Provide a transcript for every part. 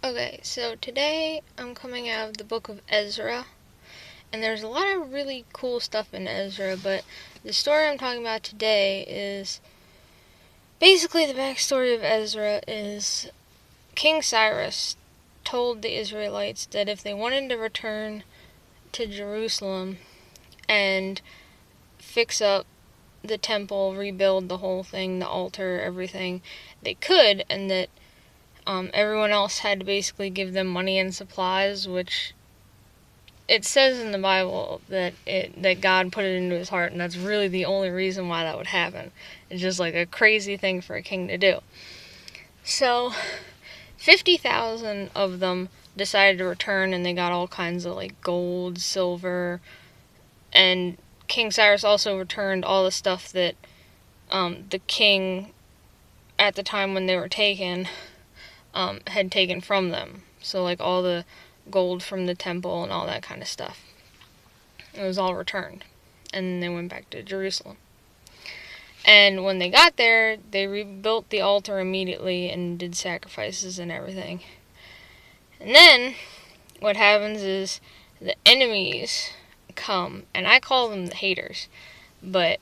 Okay, so today I'm coming out of the book of Ezra, and there's a lot of really cool stuff in Ezra, but the story I'm talking about today is basically the backstory of Ezra is King Cyrus told the Israelites that if they wanted to return to Jerusalem and fix up the temple, rebuild the whole thing, the altar, everything, they could, and that everyone else had to basically give them money and supplies, which it says in the Bible that God put it into his heart, and that's really the only reason why that would happen. It's just like a crazy thing for a king to do. So, 50,000 of them decided to return, and they got all kinds of like gold, silver, and King Cyrus also returned all the stuff that the king at the time when they were taken had taken from them. So like all the gold from the temple and all that kind of stuff. It was all returned. And they went back to Jerusalem. And when they got there, they rebuilt the altar immediately and did sacrifices and everything. And then what happens is the enemies come, and I call them the haters, but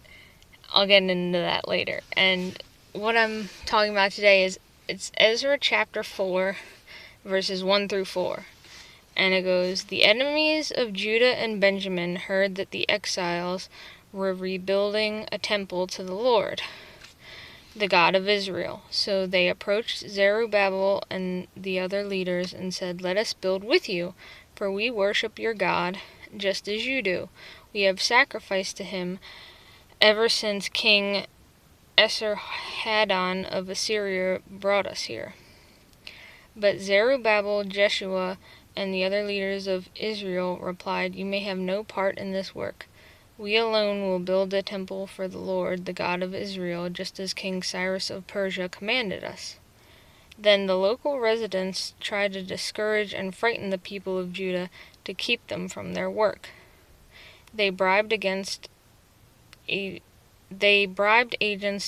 I'll get into that later. And what I'm talking about today is it's Ezra chapter 4, verses 1 through 4. And it goes, "The enemies of Judah and Benjamin heard that the exiles were rebuilding a temple to the Lord, the God of Israel. So they approached Zerubbabel and the other leaders and said, 'Let us build with you, for we worship your God, just as you do. We have sacrificed to him ever since King Esarhaddon of Assyria brought us here.' But Zerubbabel, Jeshua, and the other leaders of Israel replied, 'You may have no part in this work. We alone will build a temple for the Lord, the God of Israel, just as King Cyrus of Persia commanded us.' Then the local residents tried to discourage and frighten the people of Judah to keep them from their work. They bribed agents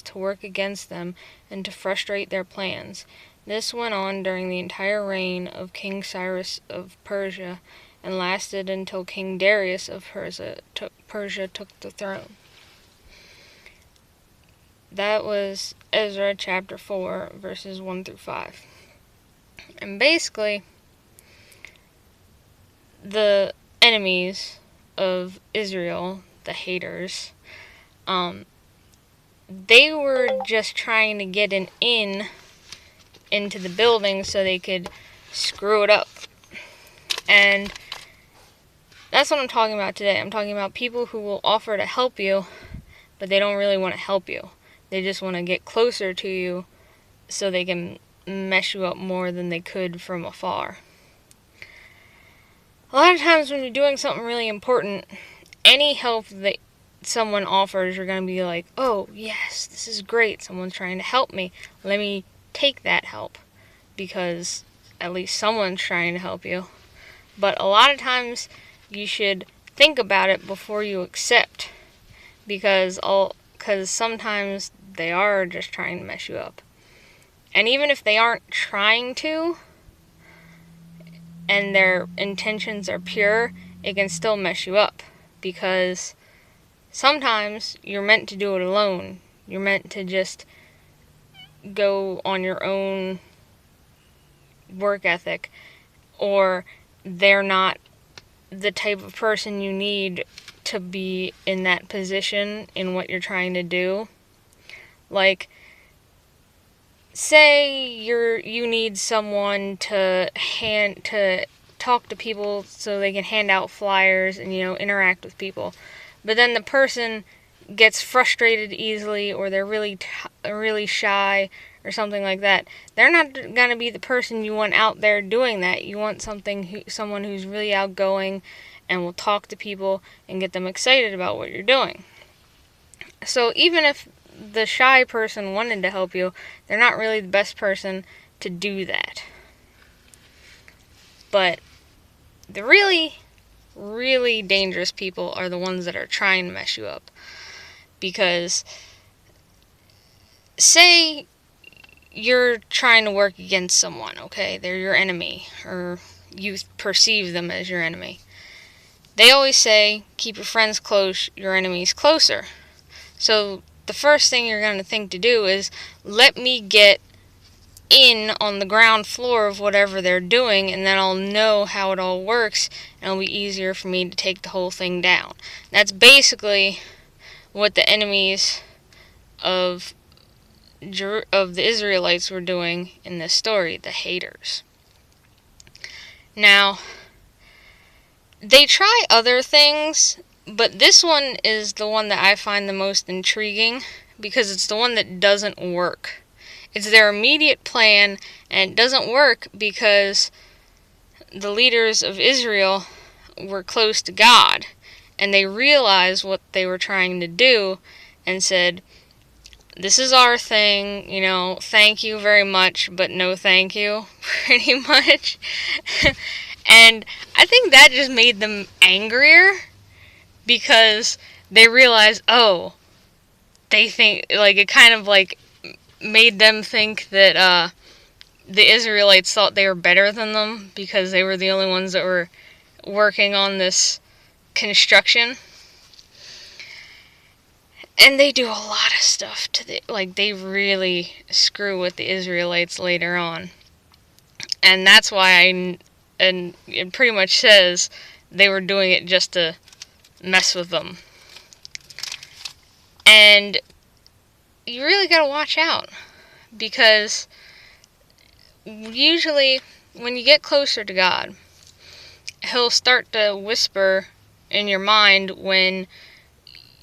to work against them and to frustrate their plans. This went on during the entire reign of King Cyrus of Persia and lasted until King Darius of Persia took the throne." That was Ezra chapter 4, verses 1 through 5. And basically, the enemies of Israel, the haters, they were just trying to get an in into the building so they could screw it up. And that's what I'm talking about today. I'm talking about people who will offer to help you, but they don't really want to help you. They just want to get closer to you so they can mess you up more than they could from afar. A lot of times when you're doing something really important, any help that someone offers, you're going to be like, "Oh, yes, this is great. Someone's trying to help me. Let me take that help, because at least someone's trying to help you." But a lot of times you should think about it before you accept, because sometimes they are just trying to mess you up. And even if they aren't trying to, and their intentions are pure, it can still mess you up, because sometimes you're meant to do it alone. You're meant to just go on your own work ethic, or they're not the type of person you need to be in that position in what you're trying to do. Like, say you need someone to talk to people so they can hand out flyers and interact with people, but then the person gets frustrated easily, or they're really shy or something like that. They're not going to be the person you want out there doing that. You want someone who's really outgoing and will talk to people and get them excited about what you're doing. So even if the shy person wanted to help you, they're not really the best person to do that. But the really, really dangerous people are the ones that are trying to mess you up. Because say you're trying to work against someone, okay? They're your enemy, or you perceive them as your enemy. They always say, keep your friends close, your enemies closer. So the first thing you're going to think to do is, let me get in on the ground floor of whatever they're doing, and then I'll know how it all works, and it'll be easier for me to take the whole thing down. That's basically what the enemies of the Israelites were doing in this story, the haters. Now, they try other things, but this one is the one that I find the most intriguing, because it's the one that doesn't work. It's their immediate plan, and it doesn't work because the leaders of Israel were close to God, and they realized what they were trying to do, and said, this is our thing, thank you very much, but no thank you, pretty much. And I think that just made them angrier, because they realized, they think, it kind of, made them think that, the Israelites thought they were better than them, because they were the only ones that were working on this construction. And they do a lot of stuff they really screw with the Israelites later on. And that's why and it pretty much says they were doing it just to mess with them. And you really gotta watch out, because usually when you get closer to God, He'll start to whisper in your mind when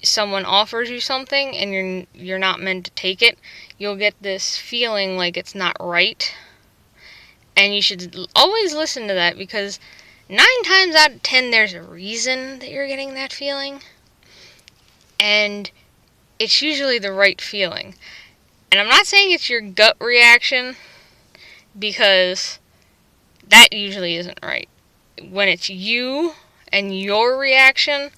someone offers you something and you're not meant to take it. You'll get this feeling like it's not right, and you should always listen to that, because 9 times out of 10 there's a reason that you're getting that feeling, and it's usually the right feeling. And I'm not saying it's your gut reaction, because that usually isn't right. When it's you and your reaction,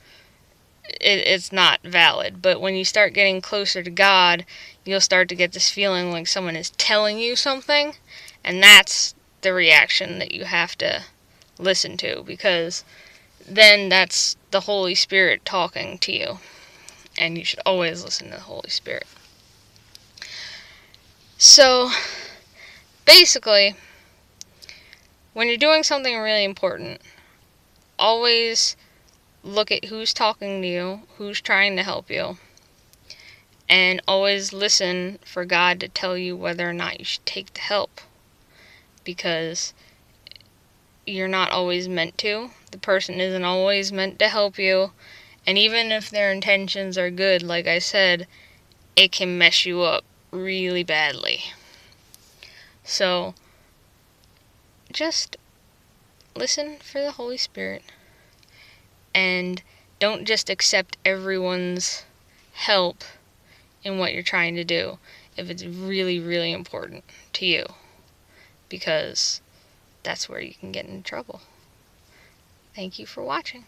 it's not valid. But when you start getting closer to God, you'll start to get this feeling like someone is telling you something, and that's the reaction that you have to listen to, because then that's the Holy Spirit talking to you, and you should always listen to the Holy Spirit. So, basically, when you're doing something really important, always look at who's talking to you, who's trying to help you, and always listen for God to tell you whether or not you should take the help, because you're not always meant to. The person isn't always meant to help you, and even if their intentions are good, like I said, it can mess you up really badly. So, just listen for the Holy Spirit, and don't just accept everyone's help in what you're trying to do if it's really, really important to you, because that's where you can get in trouble. Thank you for watching.